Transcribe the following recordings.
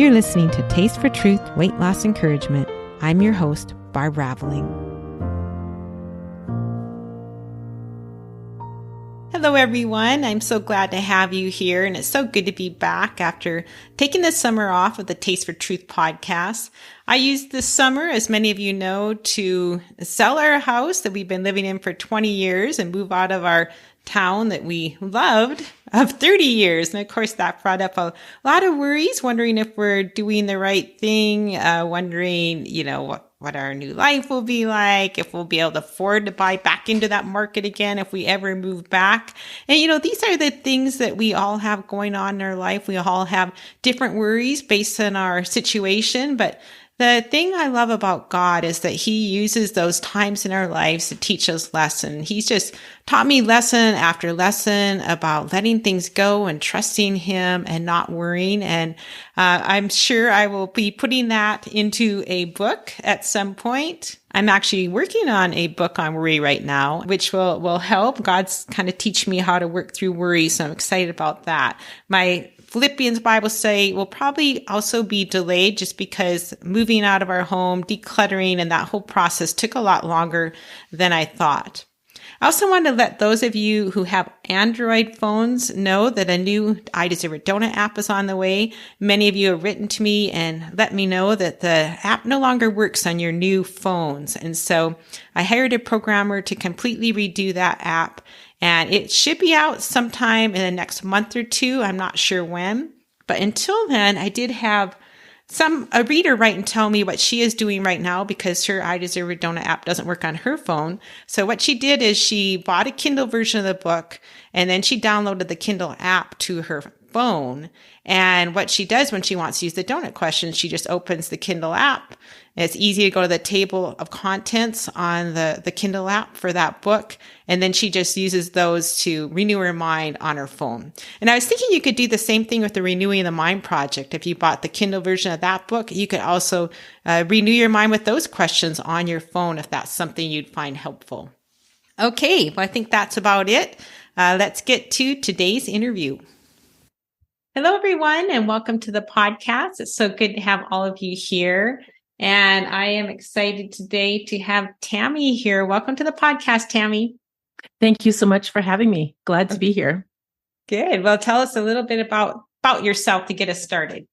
You're listening to Taste for Truth Weight Loss Encouragement. I'm your host, Barb Raveling. Hello, everyone. I'm so glad to have you here, and it's so good to be back after taking the summer off of the Taste for Truth podcast. I used this summer, as many of you know, to sell our house that we've been living in for 20 years and move out of our town that we loved of 30 years. And of course, that brought up a lot of worries, wondering if we're doing the right thing, wondering, what our new life will be like, if we'll be able to afford to buy back into that market again, if we ever move back. And, these are the things that we all have going on in our life. We all have different worries based on our situation, but the thing I love about God is that He uses those times in our lives to teach us lessons. He's just taught me lesson after lesson about letting things go and trusting Him and not worrying. And I'm sure I will be putting that into a book at some point. I'm actually working on a book on worry right now, which will help. God's kind of teach me how to work through worry. So I'm excited about that. My Philippians Bible study will probably also be delayed just because moving out of our home, decluttering, and that whole process took a lot longer than I thought. I also want to let those of you who have Android phones know that a new I Deserve a Donut app is on the way. Many of you have written to me and let me know that the app no longer works on your new phones. And so I hired a programmer to completely redo that app. And it should be out sometime in the next month or two. I'm not sure when. But until then, I did have a reader write and tell me what she is doing right now because her I Deserve a Donut app doesn't work on her phone. So what she did is she bought a Kindle version of the book, and then she downloaded the Kindle app to her phone. And what she does when she wants to use the donut questions, she just opens the Kindle app. It's easy to go to the table of contents on the Kindle app for that book. And then she just uses those to renew her mind on her phone. And I was thinking you could do the same thing with the Renewing the Mind project. If you bought the Kindle version of that book, you could also renew your mind with those questions on your phone if that's something you'd find helpful. Okay, well, I think that's about it. Let's get to today's interview. Hello, everyone, and welcome to the podcast. It's so good to have all of you here. And I am excited today to have Tammy here. Welcome to the podcast, Tammy. Thank you so much for having me. Glad to be here. Good. Well, tell us a little bit about yourself to get us started.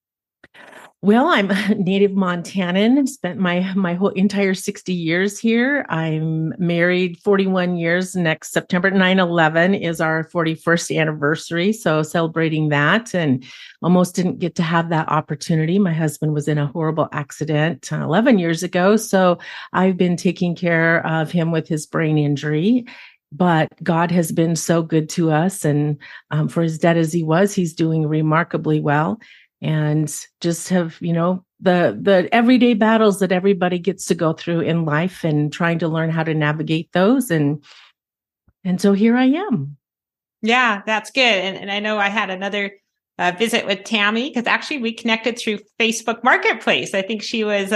Well, I'm a native Montanan, spent my whole entire 60 years here. I'm married 41 years. Next September 9/11 is our 41st anniversary. So celebrating that, and almost didn't get to have that opportunity. My husband was in a horrible accident 11 years ago. So I've been taking care of him with his brain injury. But God has been so good to us. And for as dead as he was, he's doing remarkably well. And just have, the everyday battles that everybody gets to go through in life and trying to learn how to navigate those. And so here I am. Yeah, that's good. And I know I had another visit with Tammy because actually we connected through Facebook Marketplace. I think she was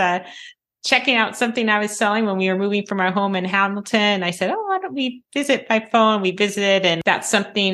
checking out something I was selling when we were moving from our home in Hamilton. I said, why don't we visit by phone? We visited, and that's something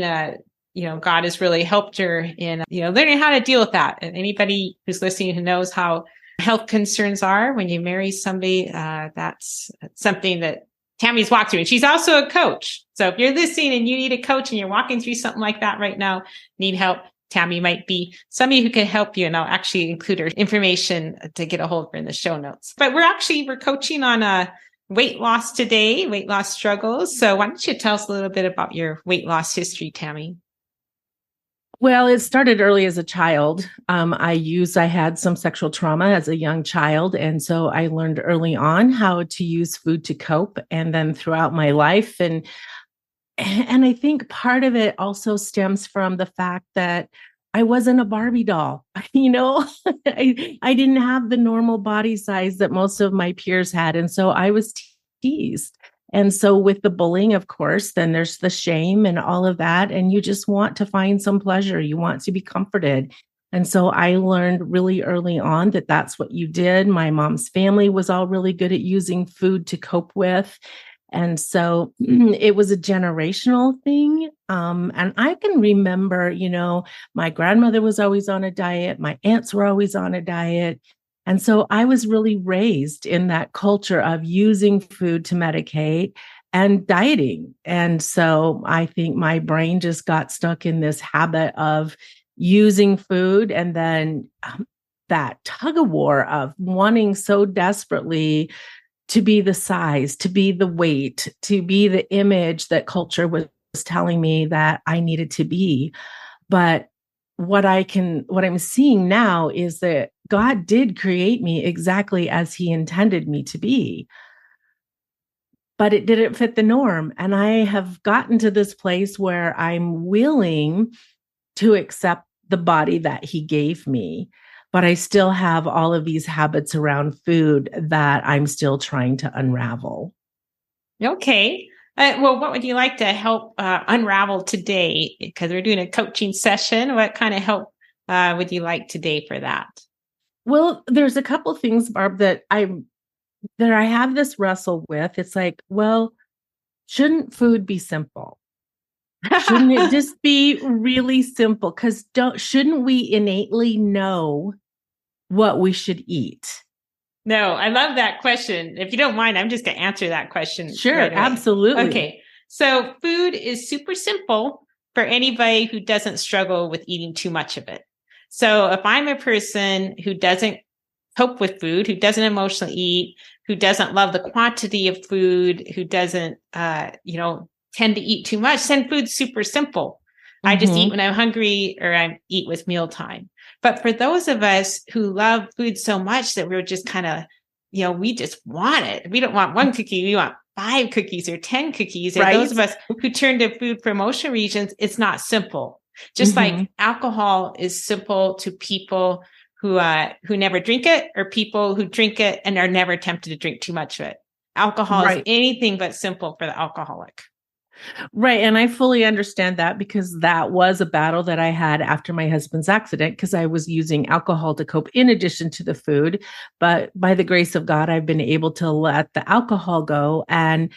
God has really helped her in, learning how to deal with that. And anybody who's listening who knows how health concerns are when you marry somebody, that's something that Tammy's walked through. And she's also a coach. So if you're listening and you need a coach and you're walking through something like that right now, need help, Tammy might be somebody who can help you. And I'll actually include her information to get a hold of her in the show notes. But we're coaching on weight loss today, weight loss struggles. So why don't you tell us a little bit about your weight loss history, Tammy? Well, it started early as a child. I had some sexual trauma as a young child. And so I learned early on how to use food to cope, and then throughout my life. And I think part of it also stems from the fact that I wasn't a Barbie doll. I didn't have the normal body size that most of my peers had. And so I was teased. And so with the bullying, of course, then there's the shame and all of that. And you just want to find some pleasure. You want to be comforted. And so I learned really early on that that's what you did. My mom's family was all really good at using food to cope with. And so it was a generational thing. And I can remember, my grandmother was always on a diet, my aunts were always on a diet. And so I was really raised in that culture of using food to medicate and dieting. And so I think my brain just got stuck in this habit of using food, and then that tug of war of wanting so desperately to be the size, to be the weight, to be the image that culture was telling me that I needed to be. But what I'm seeing now is that God did create me exactly as he intended me to be, but it didn't fit the norm. And I have gotten to this place where I'm willing to accept the body that he gave me, but I still have all of these habits around food that I'm still trying to unravel. Okay. Well, what would you like to help unravel today? Because we're doing a coaching session. What kind of help would you like today for that? Well, there's a couple things, Barb, that I have this wrestle with. It's like, well, shouldn't food be simple? Shouldn't it just be really simple? Because shouldn't we innately know what we should eat? No, I love that question. If you don't mind, I'm just going to answer that question. Sure, right away. Absolutely. Okay. So food is super simple for anybody who doesn't struggle with eating too much of it. So if I'm a person who doesn't cope with food, who doesn't emotionally eat, who doesn't love the quantity of food, who doesn't, tend to eat too much, then food's super simple. I just eat when I'm hungry, or I eat with mealtime. But for those of us who love food so much that we're just kind of, we just want it. We don't want one cookie. We want 5 cookies or 10 cookies. Or Right. those of us who turn to food for emotional reasons, it's not simple. Just like alcohol is simple to people who never drink it, or people who drink it and are never tempted to drink too much of it. Alcohol is anything but simple for the alcoholic. Right. And I fully understand that, because that was a battle that I had after my husband's accident, because I was using alcohol to cope in addition to the food. But by the grace of God, I've been able to let the alcohol go. And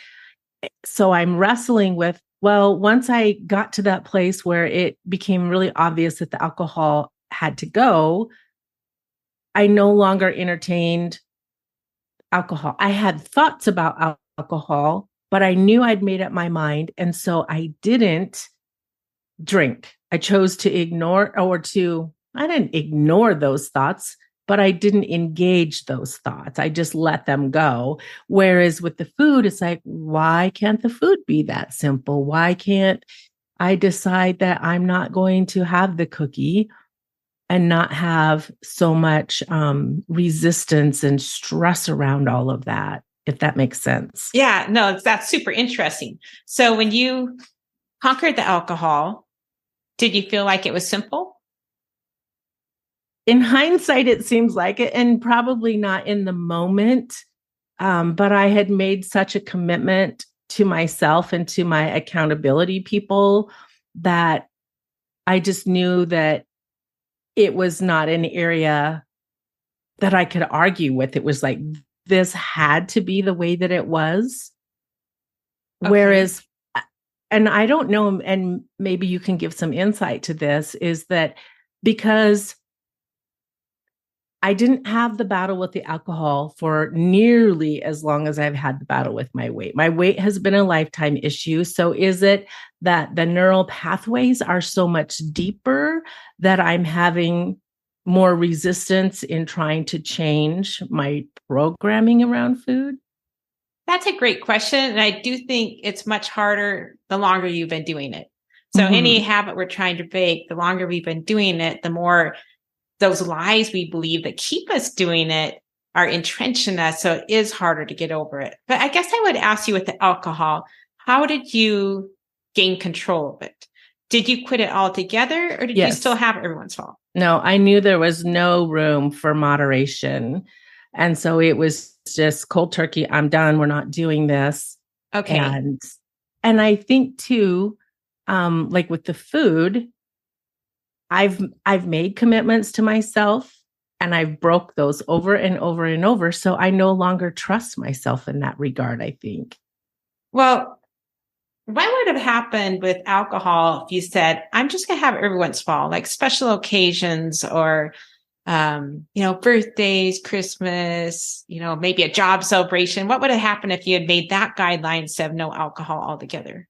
so I'm wrestling with, well, once I got to that place where it became really obvious that the alcohol had to go, I no longer entertained alcohol. I had thoughts about alcohol, but I knew I'd made up my mind. And so I didn't drink. I chose to ignore, I didn't ignore those thoughts, but I didn't engage those thoughts. I just let them go. Whereas with the food, it's like, why can't the food be that simple? Why can't I decide that I'm not going to have the cookie and not have so much resistance and stress around all of that, if that makes sense? Yeah, no, that's super interesting. So when you conquered the alcohol, did you feel like it was simple? In hindsight, it seems like it, and probably not in the moment. But I had made such a commitment to myself and to my accountability people that I just knew that it was not an area that I could argue with. It was like, this had to be the way that it was. Okay. Whereas, and I don't know, and maybe you can give some insight to this, is that because I didn't have the battle with the alcohol for nearly as long as I've had the battle with my weight. My weight has been a lifetime issue. So is it that the neural pathways are so much deeper that I'm having more resistance in trying to change my programming around food? That's a great question. And I do think it's much harder the longer you've been doing it. So any habit we're trying to break, the longer we've been doing it, the more those lies we believe that keep us doing it are entrenched in us. So it is harder to get over it. But I guess I would ask you with the alcohol, how did you gain control of it? Did you quit it altogether, or did you still have it every once in a while? No, I knew there was no room for moderation. And so it was just cold turkey. I'm done. We're not doing this. Okay. And I think too, like with the food, I've made commitments to myself, and I've broke those over and over and over. So I no longer trust myself in that regard, I think. Well, what would have happened with alcohol if you said, I'm just going to have it every once in a while, like special occasions or, birthdays, Christmas, maybe a job celebration? What would have happened if you had made that guideline instead of no alcohol altogether?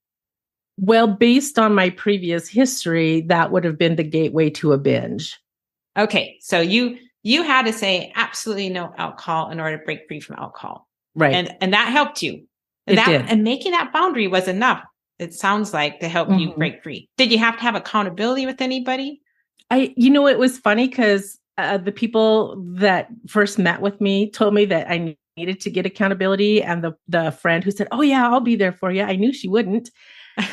Well, based on my previous history, that would have been the gateway to a binge. Okay. So you had to say absolutely no alcohol in order to break free from alcohol. Right. And that helped you. It did. And making that boundary was enough, it sounds like, to help you break free. Did you have to have accountability with anybody? It was funny because the people that first met with me told me that I needed to get accountability. And the friend who said, "Oh yeah, I'll be there for you," I knew she wouldn't.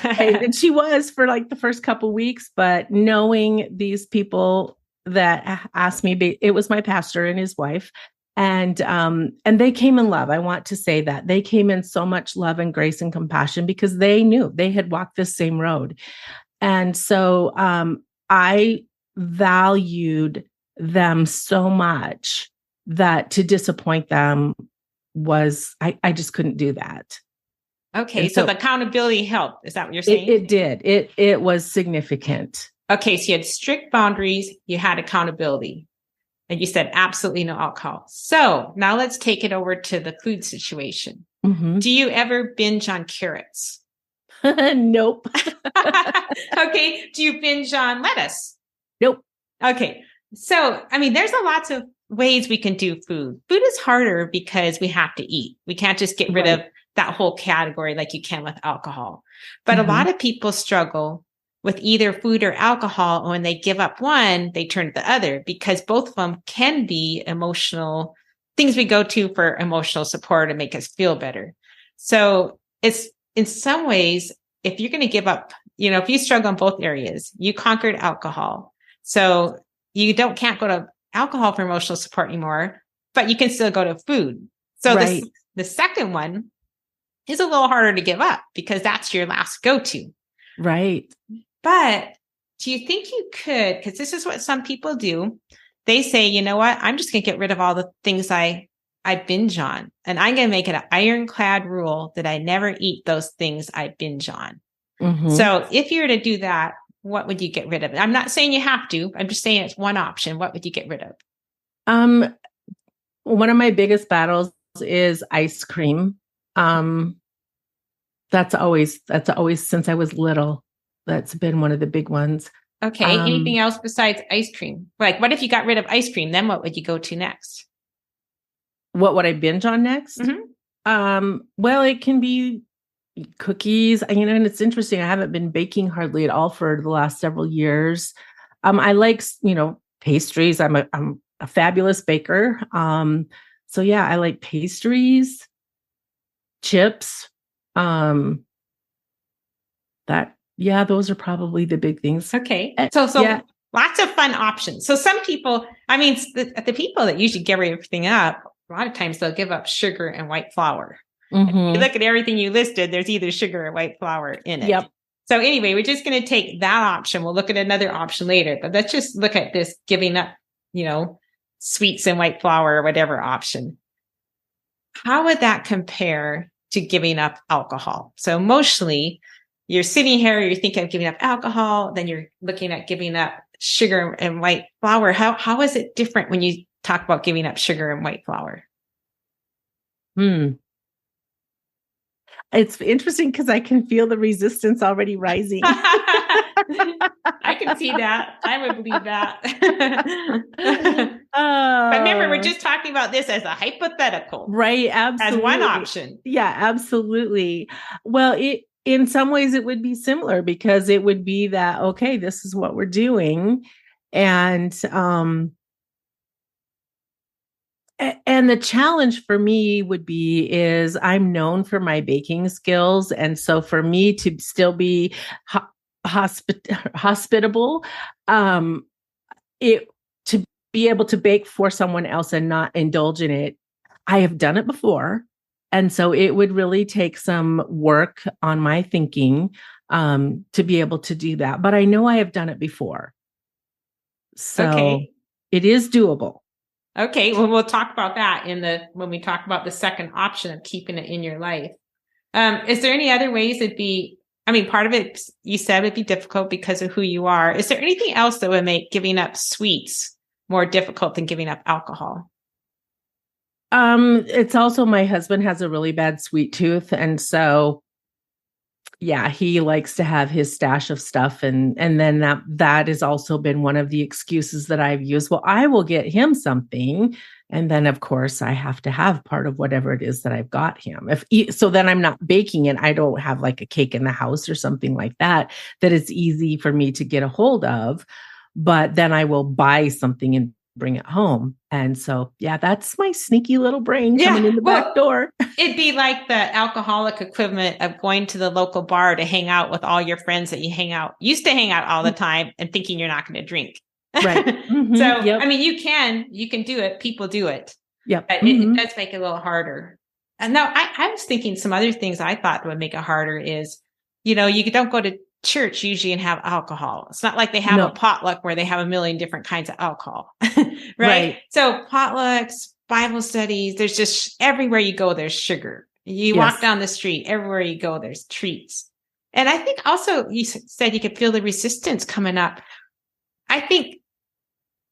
And she was for like the first couple weeks, but knowing these people that asked me, it was my pastor and his wife. And they came in love. I want to say that they came in so much love and grace and compassion because they knew they had walked this same road. And so I valued them so much that to disappoint them was, I just couldn't do that. Okay. So the accountability helped. Is that what you're saying? It did. It was significant. Okay. So you had strict boundaries, you had accountability, and you said absolutely no alcohol. So now let's take it over to the food situation. Mm-hmm. Do you ever binge on carrots? Nope. Okay. Do you binge on lettuce? Nope. Okay. So, there's lots of ways we can do food. Food is harder because we have to eat. We can't just get rid of that whole category like you can with alcohol. But a lot of people struggle with either food or alcohol. And when they give up one, they turn to the other because both of them can be emotional things we go to for emotional support and make us feel better. So it's in some ways, if you're going to give up, if you struggle in both areas, you conquered alcohol. So you can't go to alcohol for emotional support anymore, but you can still go to food. So the second one is a little harder to give up because that's your last go-to. Right. But do you think you could, because this is what some people do. They say, you know what, I'm just going to get rid of all the things I binge on. And I'm going to make it an ironclad rule that I never eat those things I binge on. Mm-hmm. So if you were to do that, what would you get rid of? I'm not saying you have to. I'm just saying it's one option. What would you get rid of? One of my biggest battles is ice cream. That's always since I was little. That's been one of the big ones. Okay. Anything else besides ice cream? Like, what if you got rid of ice cream? Then what would you go to next? What would I binge on next? Mm-hmm. Well, it can be cookies, and it's interesting. I haven't been baking hardly at all for the last several years. I like, pastries. I'm a fabulous baker. So yeah, I like pastries, chips. Those are probably the big things. Okay. So yeah. Lots of fun options. So some people, the people that usually give everything up, a lot of times they'll give up sugar and white flour. Mm-hmm. If you look at everything you listed, there's either sugar or white flour in it. Yep. So anyway, we're just going to take that option. We'll look at another option later, but let's just look at this giving up, sweets and white flour or whatever option. How would that compare to giving up alcohol? So emotionally, you're sitting here, you're thinking of giving up alcohol, then you're looking at giving up sugar and white flour. How is it different when you talk about giving up sugar and white flour? It's interesting because I can feel the resistance already rising. I can see that. I would believe that. But remember, we're just talking about this as a hypothetical. Right. Absolutely. As one option. Yeah, absolutely. Well, in some ways it would be similar because it would be that, okay, this is what we're doing. And the challenge for me would is I'm known for my baking skills. And so for me to still be hospitable, to be able to bake for someone else and not indulge in it, I have done it before. And so it would really take some work on my thinking to be able to do that. But I know I have done it before. So It is doable. Okay, well, we'll talk about that when we talk about the second option of keeping it in your life. Is there any other ways it'd be, I mean, part of it, you said would be difficult because of who you are. Is there anything else that would make giving up sweets more difficult than giving up alcohol? It's also my husband has a really bad sweet tooth. And so, yeah, he likes to have his stash of stuff. And then that has also been one of the excuses that I've used. Well, I will get him something. And then of course I have to have part of whatever it is that I've got him. So then I'm not baking it. I don't have like a cake in the house or something like that, that it's easy for me to get a hold of, but then I will buy something and bring it home. And so, yeah, that's my sneaky little brain coming in the back door. It'd be like the alcoholic equivalent of going to the local bar to hang out with all your friends that used to hang out all the time and thinking you're not going to drink. Right. Mm-hmm. So, yep. I mean, you can do it. People do it. Yeah. But it does make it a little harder. And now I was thinking some other things I thought would make it harder is, you don't go to church usually and have alcohol. It's not like they have a potluck where they have a million different kinds of alcohol. Right? So potlucks, Bible studies, there's just everywhere you go, there's sugar. You walk down the street, everywhere you go, there's treats. And I think also you said you could feel the resistance coming up. I think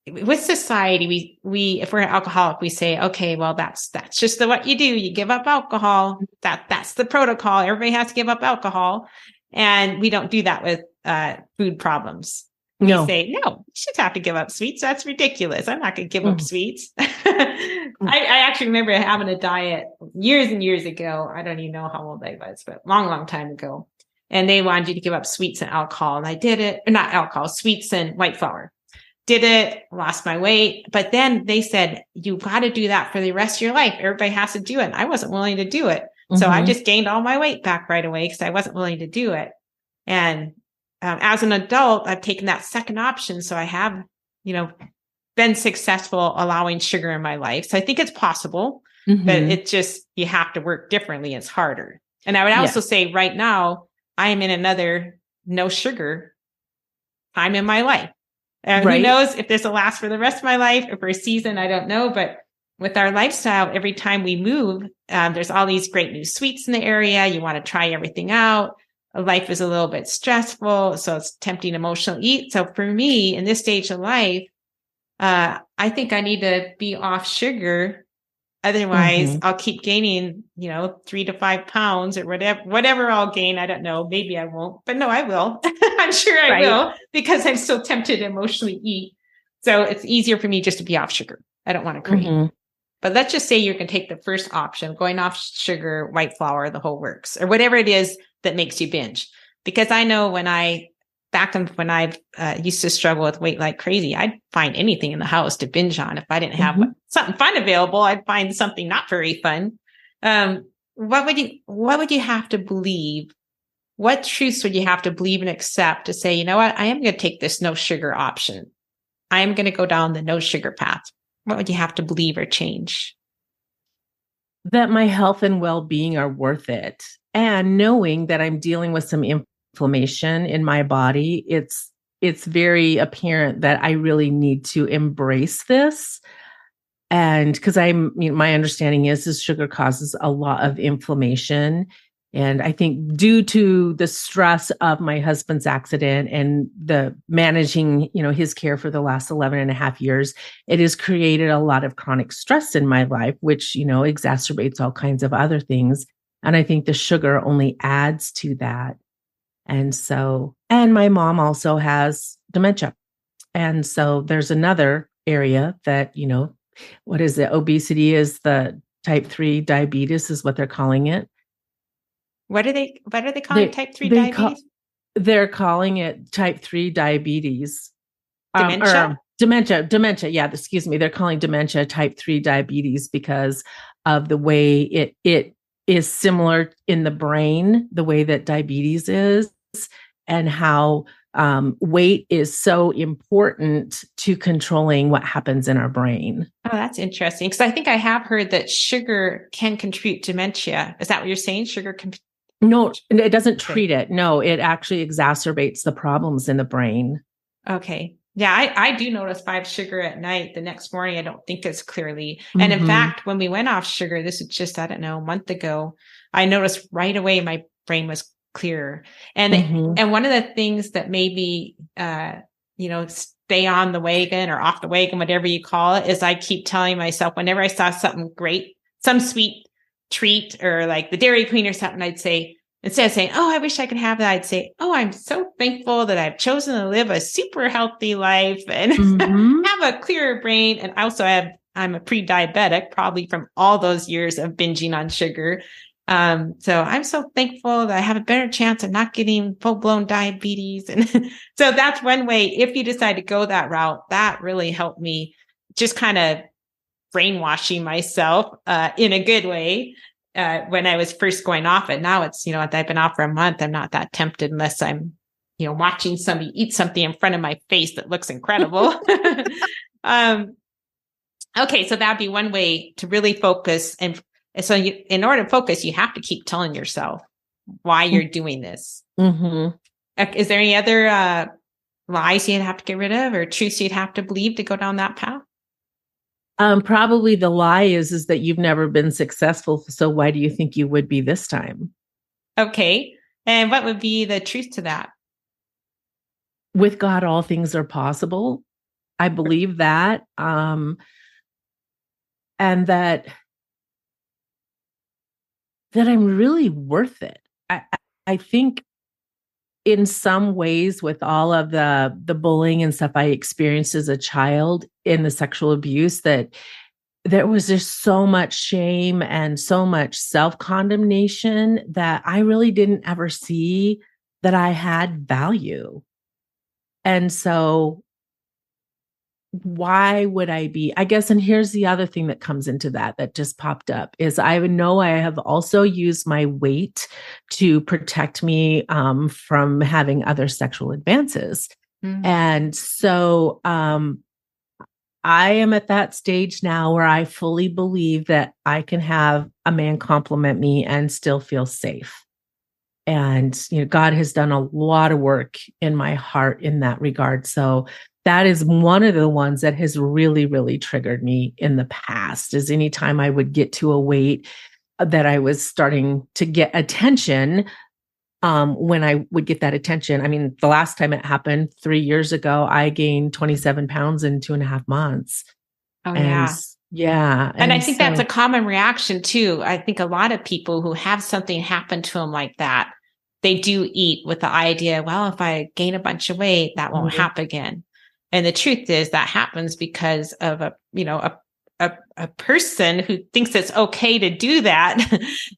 with society, we if we're an alcoholic, we say, okay, well, that's just what you do. You give up alcohol. That's the protocol. Everybody has to give up alcohol. And we don't do that with food problems. We say, no, you should have to give up sweets. That's ridiculous. I'm not going to give up sweets. I actually remember having a diet years and years ago. I don't even know how old I was, but long, long time ago. And they wanted you to give up sweets and alcohol. And I did it, or not alcohol, sweets and white flour. Did it, lost my weight. But then they said, you got to do that for the rest of your life. Everybody has to do it. And I wasn't willing to do it. So I just gained all my weight back right away because I wasn't willing to do it. And as an adult, I've taken that second option. So I have, been successful allowing sugar in my life. So I think it's possible, but it's just, you have to work differently. It's harder. And I would also say right now, I am in another no sugar time in my life. Who knows if this will last for the rest of my life or for a season, I don't know. But with our lifestyle, every time we move, there's all these great new sweets in the area. You want to try everything out. Life is a little bit stressful, so it's tempting emotional eat. So for me, in this stage of life, I think I need to be off sugar. Otherwise, I'll keep gaining, 3 to 5 pounds or whatever I'll gain. I don't know. Maybe I won't, but no, I will. I'm sure I will because I'm still tempted to emotionally eat. So it's easier for me just to be off sugar. I don't want to crave. But let's just say you can take the first option, going off sugar, white flour, the whole works, or whatever it is that makes you binge. Because I know when I used to struggle with weight like crazy, I'd find anything in the house to binge on. If I didn't have something fun available, I'd find something not very fun. What would you have to believe? What truths would you have to believe and accept to say, you know what, I am going to take this no sugar option. I am going to go down the no sugar path. What would you have to believe or change? That my health and well-being are worth it. And knowing that I'm dealing with some inflammation in my body, it's very apparent that I really need to embrace this. And because my understanding is sugar causes a lot of inflammation. And I think due to the stress of my husband's accident and the managing, his care for the last 11 and a half years, it has created a lot of chronic stress in my life, which, exacerbates all kinds of other things. And I think the sugar only adds to that. And my mom also has dementia. And so there's another area that, what is it? Obesity is the type 3 diabetes is what they're calling it. What are they calling type 3 diabetes? They're calling it type 3 diabetes. Dementia? Dementia. Yeah, excuse me. They're calling dementia type 3 diabetes because of the way it is similar in the brain, the way that diabetes is, and how weight is so important to controlling what happens in our brain. Oh, that's interesting. Because I think I have heard that sugar can contribute to dementia. Is that what you're saying? Sugar can... No, it doesn't treat it. No, it actually exacerbates the problems in the brain. Okay. Yeah, I do notice if I have sugar at night, the next morning I don't think as clearly. And in Mm-hmm. fact, when we went off sugar, this is just, I don't know, a month ago, I noticed right away my brain was clearer. Mm-hmm. And one of the things that made me stay on the wagon or off the wagon, whatever you call it, is I keep telling myself whenever I saw something great, some sweet treat or like the Dairy Queen or something, I'd say, instead of saying, "Oh, I wish I could have that," I'd say, "Oh, I'm so thankful that I've chosen to live a super healthy life and Mm-hmm. have a clearer brain." And also I'm a pre-diabetic, probably from all those years of binging on sugar. So I'm so thankful that I have a better chance of not getting full-blown diabetes. And so that's one way, if you decide to go that route, that really helped me just kind of brainwashing myself in a good way when I was first going off it. Now it's, I've been off for a month. I'm not that tempted unless I'm, watching somebody eat something in front of my face that looks incredible. um, okay. So that'd be one way to really focus. And so in order to focus, you have to keep telling yourself why you're doing this. Mm-hmm. Is there any other lies you'd have to get rid of or truths you'd have to believe to go down that path? Probably the lie is that you've never been successful. So why do you think you would be this time? Okay. And what would be the truth to that? With God, all things are possible. I believe that. And that I'm really worth it. I think in some ways with all of the bullying and stuff I experienced as a child in the sexual abuse, that there was just so much shame and so much self-condemnation that I really didn't ever see that I had value. And so why would I be? I guess, and here's the other thing that comes into that just popped up is I know I have also used my weight to protect me from having other sexual advances. Mm. And so I am at that stage now where I fully believe that I can have a man compliment me and still feel safe. And, God has done a lot of work in my heart in that regard. So that is one of the ones that has really, really triggered me in the past is anytime I would get to a weight that I was starting to get attention. When I would get that attention, I mean, the last time it happened 3 years ago, I gained 27 pounds in 2.5 months. Oh, And yeah. yeah. And I And think that's a so, common reaction too. I think a lot of people who have something happen to them like that, they do eat with the idea, well, if I gain a bunch of weight, that won't mhm, happen again. And the truth is that happens because of a person who thinks it's okay to do that,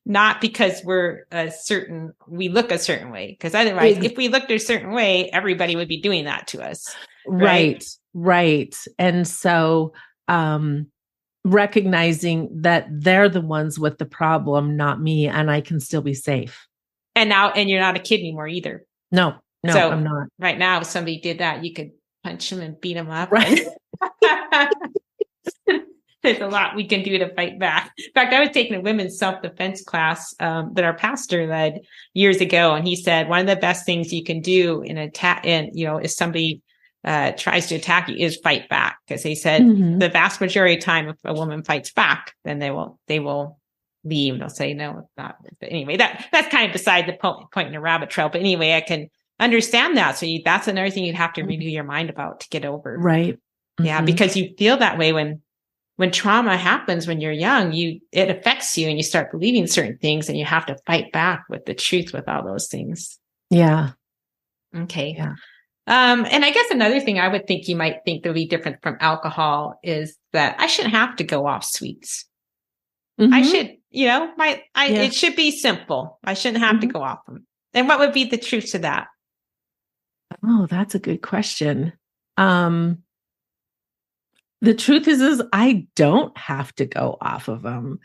not because we look a certain way. Because otherwise, ex- if we looked a certain way, everybody would be doing that to us. Right. right, right. And so, recognizing that they're the ones with the problem, not me, and I can still be safe. And you're not a kid anymore either. No, no, So I'm not. right now, if somebody did that, you could punch them and beat them up. Right. And there's a lot we can do to fight back. In fact, I was taking a women's self-defense class that our pastor led years ago, and he said one of the best things you can do in attack, and if somebody tries to attack you, is fight back. Because he said Mhm. the vast majority of time, if a woman fights back, then they will leave. They'll say no, it's not. But anyway, that's kind of beside the point in a rabbit trail. But anyway, I can understand that. So that's another thing you'd have to renew your mind about to get over. Right. Yeah, Mhm. because you feel that way when trauma happens when you're young, it affects you and you start believing certain things and you have to fight back with the truth with all those things. Yeah. Okay. Yeah. And I guess another thing I would think you might think that would be different from alcohol is that I shouldn't have to go off sweets. I Mhm. should, Yeah. it should be simple. I shouldn't have to Mhm. go off them. And what would be the truth to that? Oh, that's a good question. Um, the truth is I don't have to go off of them.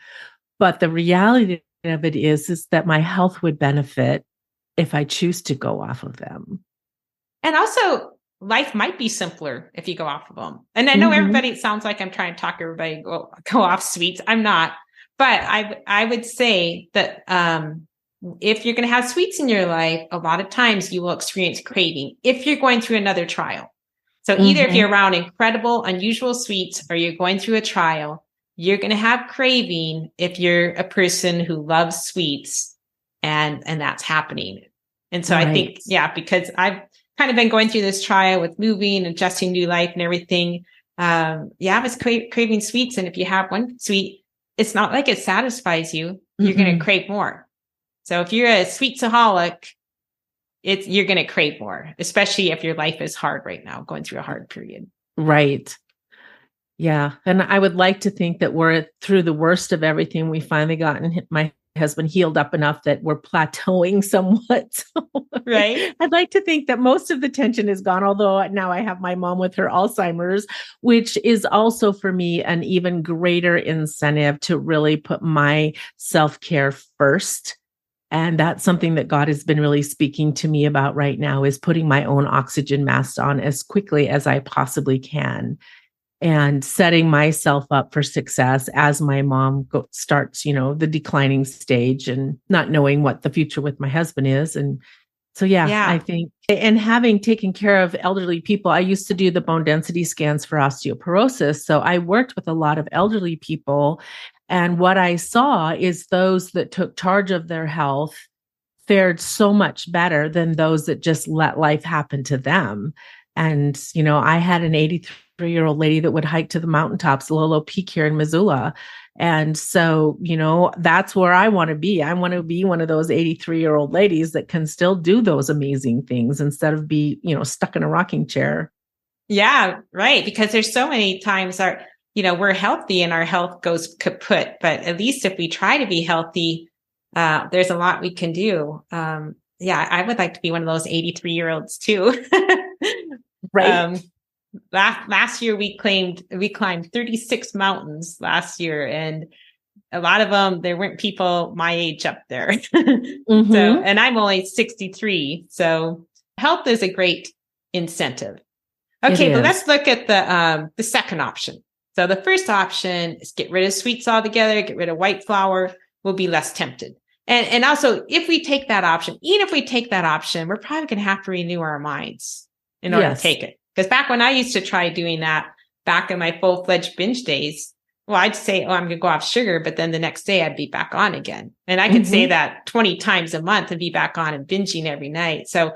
But the reality of it is that my health would benefit if I choose to go off of them. And also, life might be simpler if you go off of them. And I know Mhm. everybody, it sounds like I'm trying to talk everybody go off sweets. I'm not. But I would say that if you're going to have sweets in your life, a lot of times you will experience craving if you're going through another trial. So either if you're around incredible, unusual sweets or you're going through a trial, you're going to have craving if you're a person who loves sweets and that's happening. And so I think, because I've kind of been going through this trial with moving, adjusting new life and everything. I was craving sweets. And if you have one sweet, it's not like it satisfies you. You're going to crave more. So if you're a sweetsaholic, you're going to crave more, especially if your life is hard right now, going through a hard period. Right. Yeah. And I would like to think that we're through the worst of everything. We finally gotten my husband healed up enough that we're plateauing somewhat. Right. I'd like to think that most of the tension is gone, although now I have my mom with her Alzheimer's, which is also for me an even greater incentive to really put my self-care first. And that's something that God has been really speaking to me about right now, is putting my own oxygen mask on as quickly as I possibly can and setting myself up for success as my mom starts, the declining stage and not knowing what the future with my husband is. And so, I think, and having taken care of elderly people, I used to do the bone density scans for osteoporosis. So I worked with a lot of elderly people. And what I saw is those that took charge of their health fared so much better than those that just let life happen to them. And, I had an 83-year-old lady that would hike to the mountaintops, Lolo Peak here in Missoula. And so, that's where I want to be. I want to be one of those 83-year-old ladies that can still do those amazing things instead of be, stuck in a rocking chair. Yeah, right. Because there's so many times we're healthy and our health goes kaput, but at least if we try to be healthy, there's a lot we can do. I would like to be one of those 83-year-olds too. Right. Last year we climbed 36 mountains last year, and a lot of them, there weren't people my age up there. So, and I'm only 63. So health is a great incentive. Okay. But let's look at the second option. So the first option is get rid of sweets altogether, get rid of white flour. We'll be less tempted. And also, if we take that option, we're probably going to have to renew our minds in order to take it. Because back when I used to try doing that, back in my full-fledged binge days, well, I'd say, I'm going to go off sugar, but then the next day I'd be back on again. And I could say that 20 times a month and be back on and binging every night. So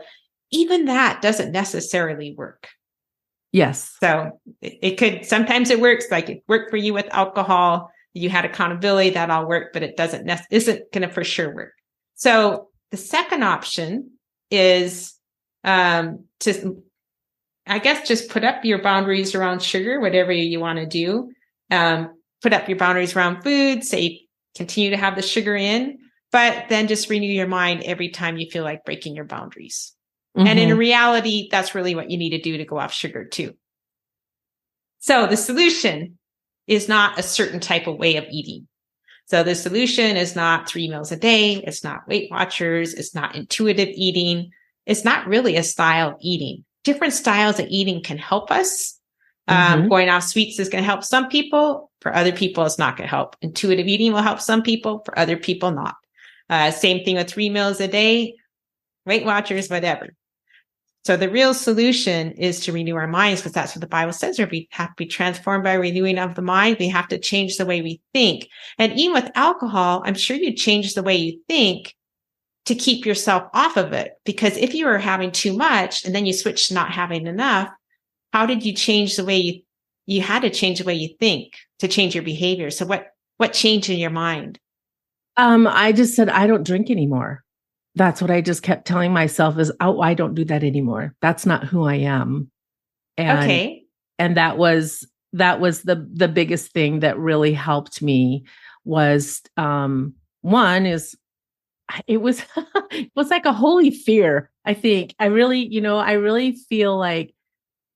even that doesn't necessarily work. Yes. So it could, sometimes it works, like it worked for you with alcohol. You had accountability, that all worked, but it isn't going to for sure work. So the second option is just put up your boundaries around sugar, whatever you want to do. Put up your boundaries around food, say continue to have the sugar in, but then just renew your mind every time you feel like breaking your boundaries. And in reality, that's really what you need to do to go off sugar too. So the solution is not a certain type of way of eating. So the solution is not 3 meals a day. It's not Weight Watchers. It's not intuitive eating. It's not really a style of eating. Different styles of eating can help us. Going off sweets is going to help some people. For other people, it's not going to help. Intuitive eating will help some people. For other people, not. Same thing with 3 meals a day, Weight Watchers, whatever. So the real solution is to renew our minds, because that's what the Bible says. We have to be transformed by renewing of the mind. We have to change the way we think. And even with alcohol, I'm sure you change the way you think to keep yourself off of it. Because if you were having too much and then you switch to not having enough, how did you change the way you had to change the way you think to change your behavior? So what changed in your mind? I just said, I don't drink anymore. That's what I just kept telling myself is, I don't do that anymore. That's not who I am. And, and that was the biggest thing that really helped me was, one is it was, it was like a holy fear. I think I really feel like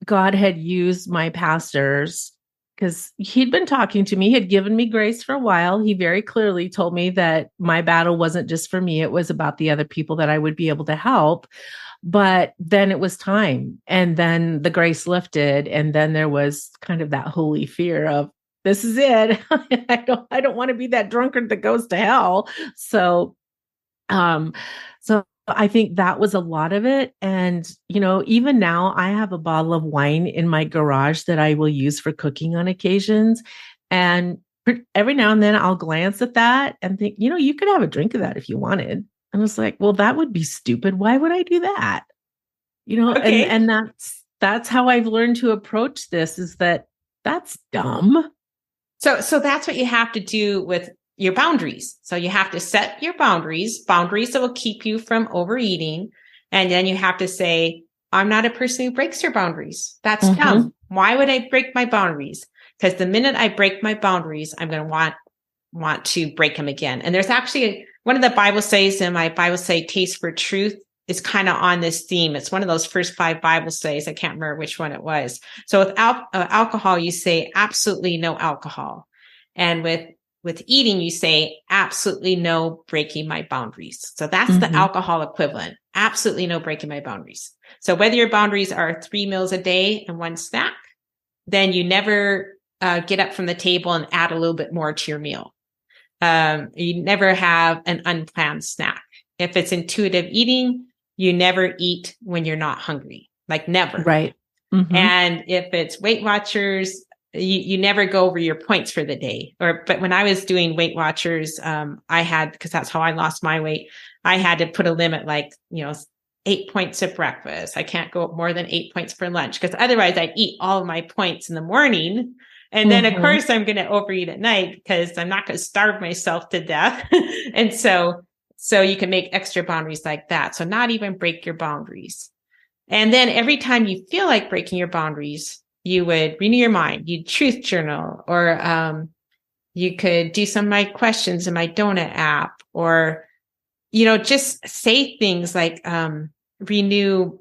God had used my pastors, because he'd been talking to me, he had given me grace for a while. He very clearly told me that my battle wasn't just for me. It was about the other people that I would be able to help. But then it was time. And then the grace lifted. And then there was kind of that holy fear of, this is it. I don't want to be that drunkard that goes to hell. So I think that was a lot of it. And, even now I have a bottle of wine in my garage that I will use for cooking on occasions. And every now and then I'll glance at that and think, you could have a drink of that if you wanted. And it's like, well, that would be stupid. Why would I do that? And Okay. that's how I've learned to approach this, is that that's dumb. So that's what you have to do with your boundaries. So you have to set your boundaries that will keep you from overeating. And then you have to say, I'm not a person who breaks their boundaries. That's dumb. Why would I break my boundaries? Because the minute I break my boundaries, I'm going to want to break them again. And there's actually one of the Bible says in my Bible say, Taste for Truth, is kind of on this theme. It's one of those first 5 Bible says. I can't remember which one it was. So with alcohol, you say absolutely no alcohol. And with eating, you say absolutely no breaking my boundaries. So that's the alcohol equivalent. Absolutely no breaking my boundaries. So whether your boundaries are 3 meals a day and 1 snack, then you never get up from the table and add a little bit more to your meal. You never have an unplanned snack. If it's intuitive eating, you never eat when you're not hungry, like never. Right. And if it's Weight Watchers, you never go over your points for the day. But when I was doing Weight Watchers, I had, because that's how I lost my weight, I had to put a limit, like, 8 points at breakfast. I can't go up more than 8 points for lunch, because otherwise I'd eat all of my points in the morning. And then of course I'm going to overeat at night, because I'm not going to starve myself to death. And so you can make extra boundaries like that. So not even break your boundaries. And then every time you feel like breaking your boundaries, you would renew your mind. You'd truth journal, or you could do some of my questions in my donut app, or, just say things like renew,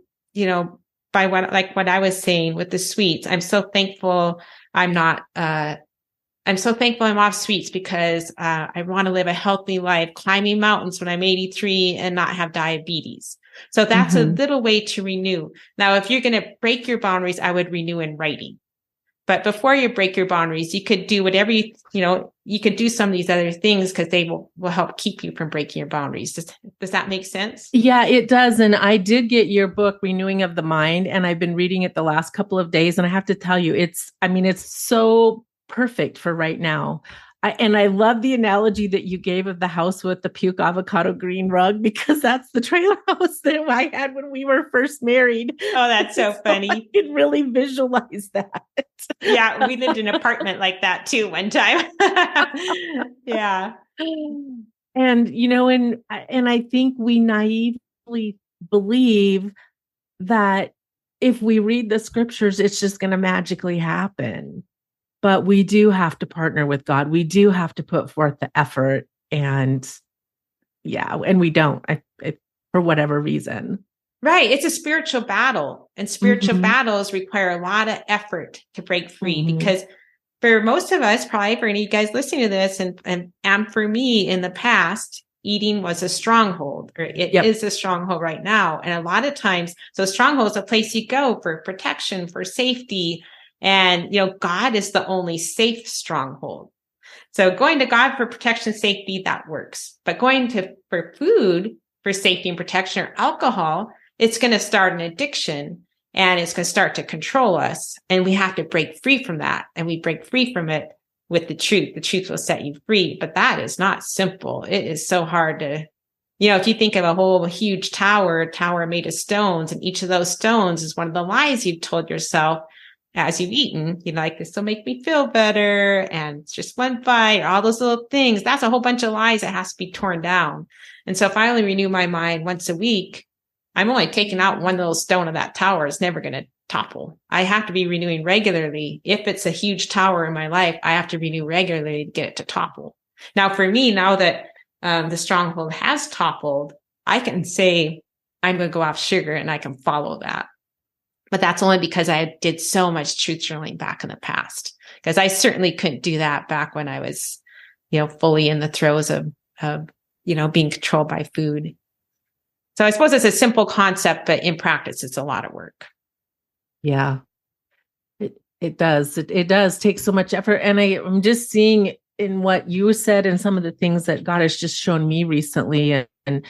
by what I was saying with the sweets. I'm so thankful I'm off sweets, because I want to live a healthy life, climbing mountains when I'm 83 and not have diabetes. So that's a little way to renew. Now, if you're going to break your boundaries, I would renew in writing. But before you break your boundaries, you could do whatever you could do some of these other things, because they will help keep you from breaking your boundaries. Does that make sense? Yeah, it does. And I did get your book, Renewing of the Mind, and I've been reading it the last couple of days. And I have to tell you, it's so perfect for right now. I love the analogy that you gave of the house with the puke avocado green rug, because that's the trailer house that I had when we were first married. Oh, that's so funny. I can really visualize that. Yeah, we lived in an apartment like that too one time. Yeah. And, and I think we naively believe that if we read the scriptures, it's just going to magically happen. But we do have to partner with God. We do have to put forth the effort, and we don't, for whatever reason. Right. It's a spiritual battle, and spiritual battles require a lot of effort to break free, because for most of us, probably for any of you guys listening to this, and for me in the past, eating was a stronghold, or it is a stronghold right now. And a lot of times, so stronghold is a place you go for protection, for safety. And, God is the only safe stronghold. So going to God for protection, safety, that works. But going for food for safety and protection, or alcohol, it's going to start an addiction, and it's going to start to control us. And we have to break free from that. And we break free from it with the truth. The truth will set you free. But that is not simple. It is so hard to, if you think of a whole huge tower made of stones, and each of those stones is one of the lies you've told yourself as you've eaten, like, this will make me feel better, and it's just one bite, or all those little things. That's a whole bunch of lies that has to be torn down. And so if I only renew my mind once a week, I'm only taking out one little stone of that tower. It's never going to topple. I have to be renewing regularly. If it's a huge tower in my life, I have to renew regularly to get it to topple. Now, for me, now that the stronghold has toppled, I can say I'm going to go off sugar, and I can follow that. But that's only because I did so much truth journaling back in the past, because I certainly couldn't do that back when I was, fully in the throes of being controlled by food. So I suppose it's a simple concept, but in practice, it's a lot of work. Yeah, it does. It does take so much effort. And I'm just seeing in what you said and some of the things that God has just shown me recently. And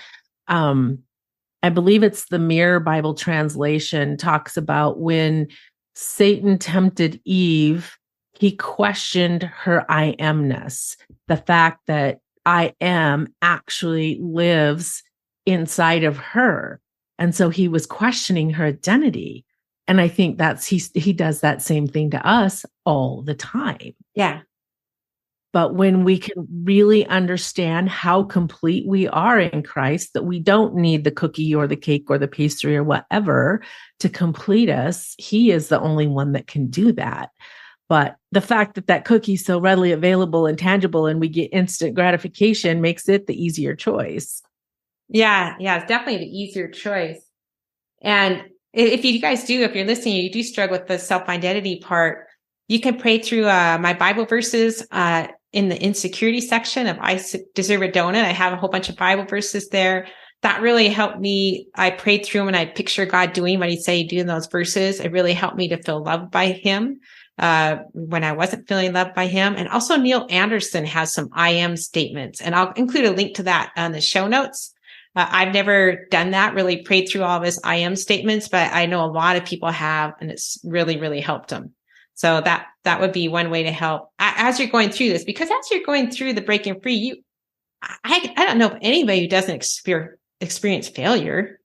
I believe it's the Mirror Bible translation, talks about when Satan tempted Eve, he questioned her I amness, the fact that I am actually lives inside of her. And so he was questioning her identity. And I think he does that same thing to us all the time. Yeah. But when we can really understand how complete we are in Christ, that we don't need the cookie or the cake or the pastry or whatever to complete us, he is the only one that can do that. But the fact that that cookie is so readily available and tangible and we get instant gratification makes it the easier choice. Yeah. Yeah. It's definitely the easier choice. And if you guys do, if you're listening, you do struggle with the self-identity part, you can pray through my Bible verses in the insecurity section of I Deserve a Donut. I have a whole bunch of Bible verses there. That really helped me. I prayed through them and I picture God doing what he'd say he'd do in those verses. It really helped me to feel loved by him when I wasn't feeling loved by him. And also Neil Anderson has some I am statements, and I'll include a link to that on the show notes. I've never done that, really prayed through all of his I am statements, but I know a lot of people have, and it's really, really helped them. So that would be one way to help as you're going through this, because as you're going through the breaking free, I don't know of anybody who doesn't experience failure.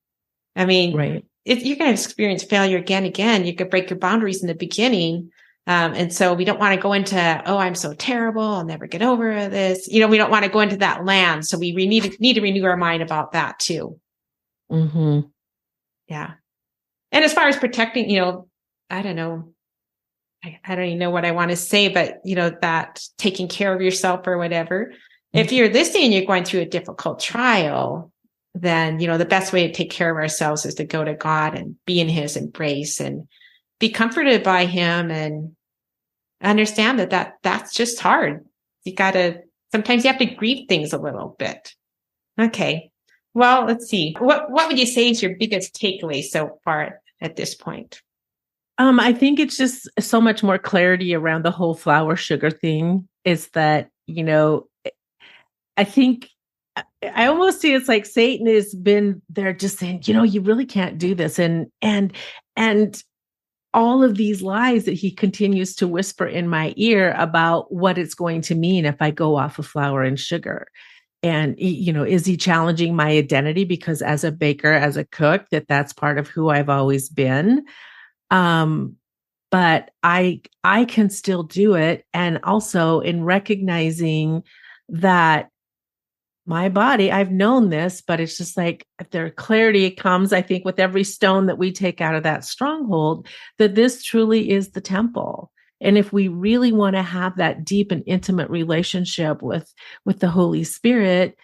I mean, right. You're going to experience failure again. You could break your boundaries in the beginning. And so we don't want to go into, oh, I'm so terrible, I'll never get over this. We don't want to go into that land. So we need to renew our mind about that too. Mm-hmm. Yeah. And as far as protecting, I don't know. I don't even know what I want to say, but that taking care of yourself or whatever. Mm-hmm. If you're listening, you're going through a difficult trial, then, the best way to take care of ourselves is to go to God and be in his embrace and be comforted by him and understand that's just hard. Sometimes you have to grieve things a little bit. Okay. Well, let's see. What would you say is your biggest takeaway so far at this point? I think it's just so much more clarity around the whole flour sugar thing is that, I think I almost see it's like Satan has been there just saying, you really can't do this. And all of these lies that he continues to whisper in my ear about what it's going to mean if I go off of flour and sugar. And, is he challenging my identity? Because as a baker, as a cook, that's part of who I've always been. But I can still do it. And also in recognizing that my body, I've known this, but it's just like their clarity comes, I think, with every stone that we take out of that stronghold, that this truly is the temple. And if we really want to have that deep and intimate relationship with the Holy Spirit,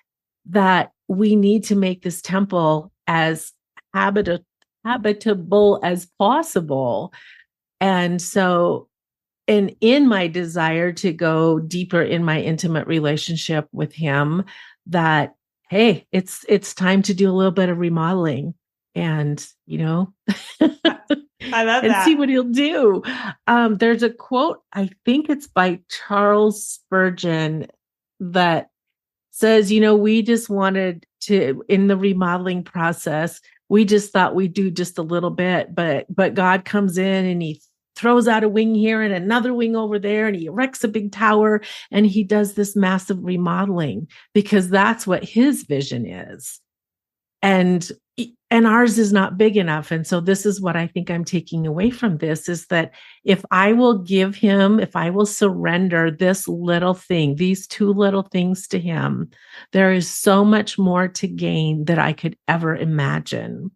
that we need to make this temple as habitable as possible. And so, and in my desire to go deeper in my intimate relationship with him, that, hey, it's time to do a little bit of remodeling and, I love and that. see what he'll do. There's a quote, I think it's by Charles Spurgeon, that says, we just wanted to, in the remodeling process, we just thought we'd do just a little bit, but God comes in and he throws out a wing here and another wing over there, and he erects a big tower, and he does this massive remodeling because that's what his vision is. And ours is not big enough. And so this is what I think I'm taking away from this, is that if I will surrender this little thing, these two little things to him, there is so much more to gain that I could ever imagine.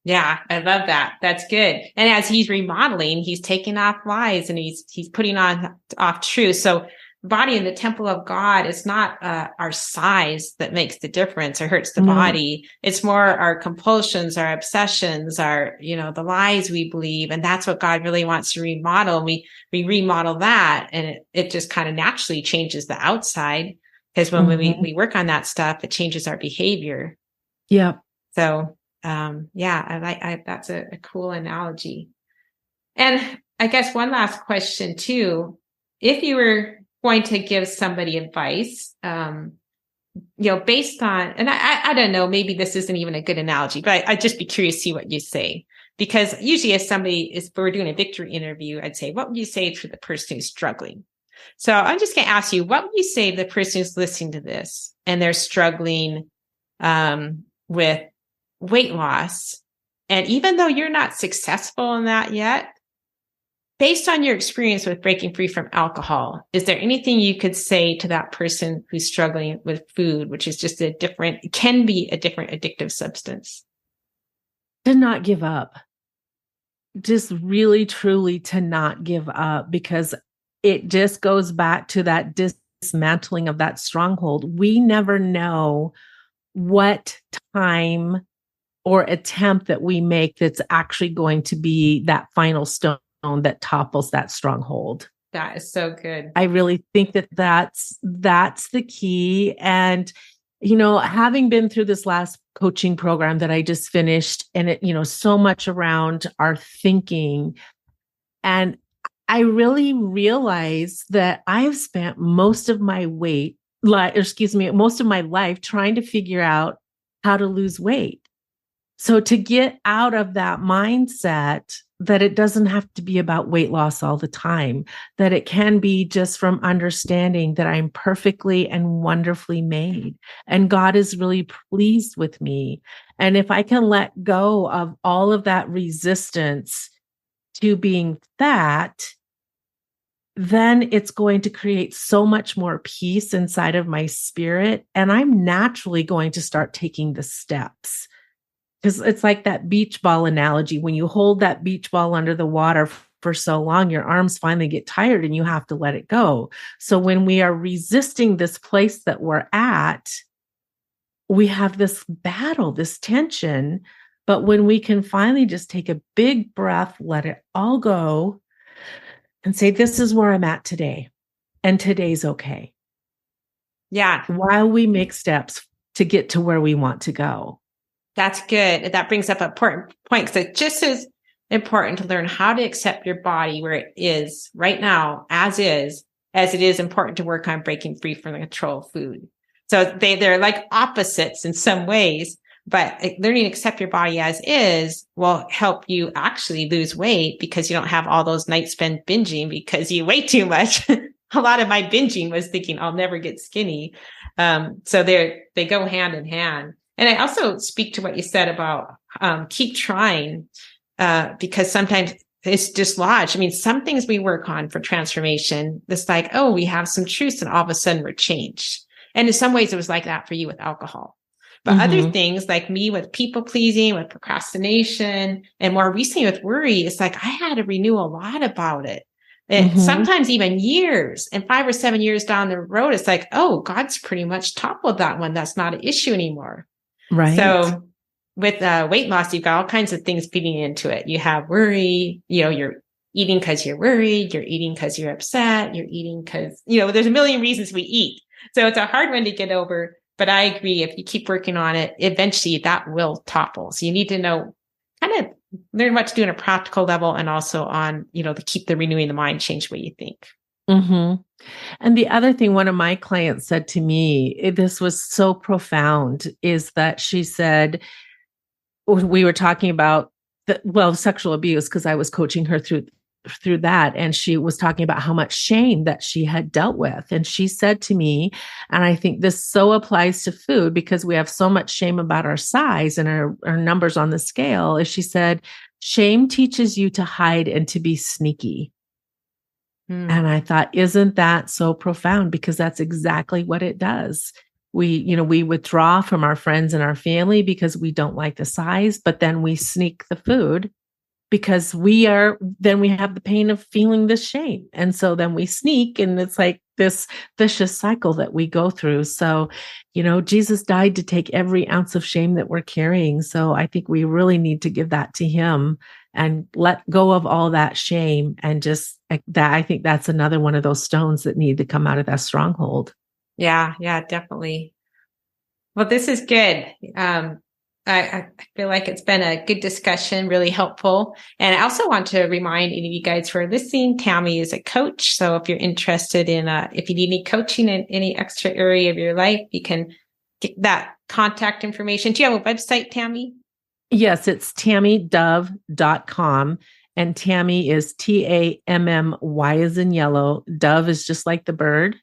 Yeah, I love that. That's good. And as he's remodeling, he's taking off lies and he's putting off truth. So body in the temple of God is not our size that makes the difference or hurts the body. It's more our compulsions, our obsessions, our, the lies we believe. And that's what God really wants to remodel. We remodel that, and it just kind of naturally changes the outside, because when we work on that stuff, it changes our behavior. Yeah. So that's a cool analogy. And I guess one last question too, if you were going to give somebody advice, based on, and I don't know, maybe this isn't even a good analogy, but I'd just be curious to see what you say. Because usually if we're doing a victory interview, I'd say, what would you say to the person who's struggling? So I'm just going to ask you, what would you say to the person who's listening to this and they're struggling with weight loss? And even though you're not successful in that yet, based on your experience with breaking free from alcohol, is there anything you could say to that person who's struggling with food, which is just can be a different addictive substance? To not give up. Just really, truly to not give up, because it just goes back to that dismantling of that stronghold. We never know what time or attempt that we make that's actually going to be that final stone that topples that stronghold. That is so good. I really think that that's the key. And, having been through this last coaching program that I just finished, and it, so much around our thinking, and I really realized that I've spent most of my most of my life trying to figure out how to lose weight. So to get out of that mindset that it doesn't have to be about weight loss all the time, that it can be just from understanding that I'm perfectly and wonderfully made, and God is really pleased with me. And if I can let go of all of that resistance to being fat, then it's going to create so much more peace inside of my spirit. And I'm naturally going to start taking the steps. Because it's like that beach ball analogy. When you hold that beach ball under the water for so long, your arms finally get tired and you have to let it go. So when we are resisting this place that we're at, we have this battle, this tension. But when we can finally just take a big breath, let it all go, and say, this is where I'm at today, and today's okay. Yeah. While we make steps to get to where we want to go. That's good. That brings up an important point, because it's just as important to learn how to accept your body where it is right now, as it is important to work on breaking free from the control of food. So they're like opposites in some ways, but learning to accept your body as is will help you actually lose weight, because you don't have all those nights spent binging because you weigh too much. A lot of my binging was thinking I'll never get skinny. So they go hand in hand. And I also speak to what you said about keep trying, because sometimes it's dislodged. I mean, some things we work on for transformation, it's like, oh, we have some truths and all of a sudden we're changed. And in some ways it was like that for you with alcohol. But other things, like me with people pleasing, with procrastination, and more recently with worry, it's like I had to renew a lot about it. And sometimes even years, and 5 or 7 years down the road, it's like, oh, God's pretty much toppled that one. That's not an issue anymore. Right. So with weight loss, you've got all kinds of things feeding into it. You have worry, you're eating because you're worried, you're eating because you're upset, you're eating because, there's a million reasons we eat. So it's a hard one to get over, but I agree. If you keep working on it, eventually that will topple. So you need to know, kind of learn what to do on a practical level, and also on, to keep the renewing the mind, change what you think. And the other thing one of my clients said to me, this was so profound, is that she said, we were talking about sexual abuse, because I was coaching her through that. And she was talking about how much shame that she had dealt with. And she said to me, and I think this so applies to food, because we have so much shame about our size and our numbers on the scale, is she said, shame teaches you to hide and to be sneaky. And I thought, isn't that so profound? Because that's exactly what it does. We withdraw from our friends and our family because we don't like the size, but then we sneak the food because then we have the pain of feeling this shame. And so then we sneak, and it's like this vicious cycle that we go through. So, Jesus died to take every ounce of shame that we're carrying. So I think we really need to give that to him and let go of all that shame. And just that, I think that's another one of those stones that need to come out of that stronghold. Yeah, definitely. Well, this is good. I feel like it's been a good discussion, really helpful. And I also want to remind any of you guys who are listening, Tammy is a coach. So if you're interested in, if you need any coaching in any extra area of your life, you can that contact information. Do you have a website, Tammy? Yes, it's tammydove.com. And Tammy is Tammy as in yellow. Dove is just like the bird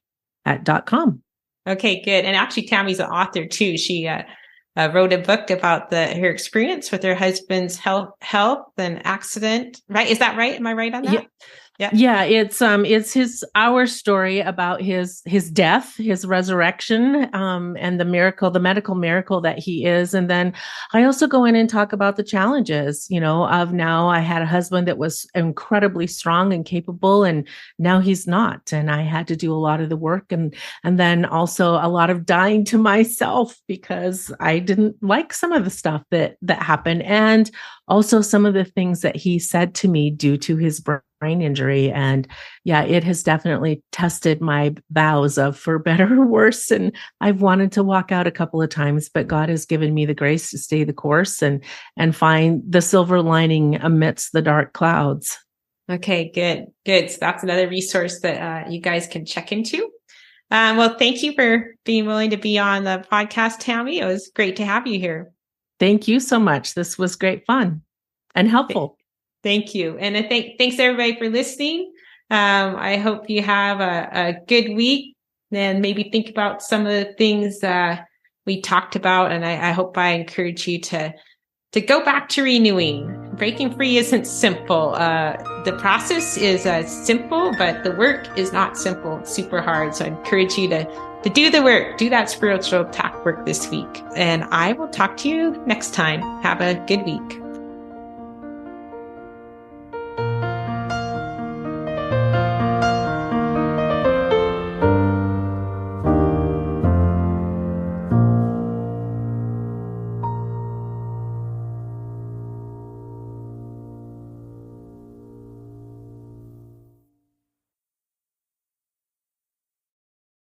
at .com. Okay, good. And actually, Tammy's an author too. She wrote a book about her experience with her husband's health and accident. Right? Is that right? Am I right on that? Yeah, it's our story about his death, his resurrection, and the medical miracle that he is. And then I also go in and talk about the challenges, of now I had a husband that was incredibly strong and capable, and now he's not. And I had to do a lot of the work, and then also a lot of dying to myself because I didn't like some of the stuff that happened, and also some of the things that he said to me due to his brain injury. And yeah, it has definitely tested my vows of for better or worse. And I've wanted to walk out a couple of times, but God has given me the grace to stay the course and find the silver lining amidst the dark clouds. Okay, good. So that's another resource that you guys can check into. Well, thank you for being willing to be on the podcast, Tammy. It was great to have you here. Thank you so much. This was great fun and helpful. Thank you. And thanks everybody for listening. I hope you have a good week and maybe think about some of the things we talked about. And I hope I encourage you to go back to renewing. Breaking free isn't simple. The process is simple, but the work is not simple. It's super hard. So I encourage you to do the work, do that spiritual attack work this week. And I will talk to you next time. Have a good week.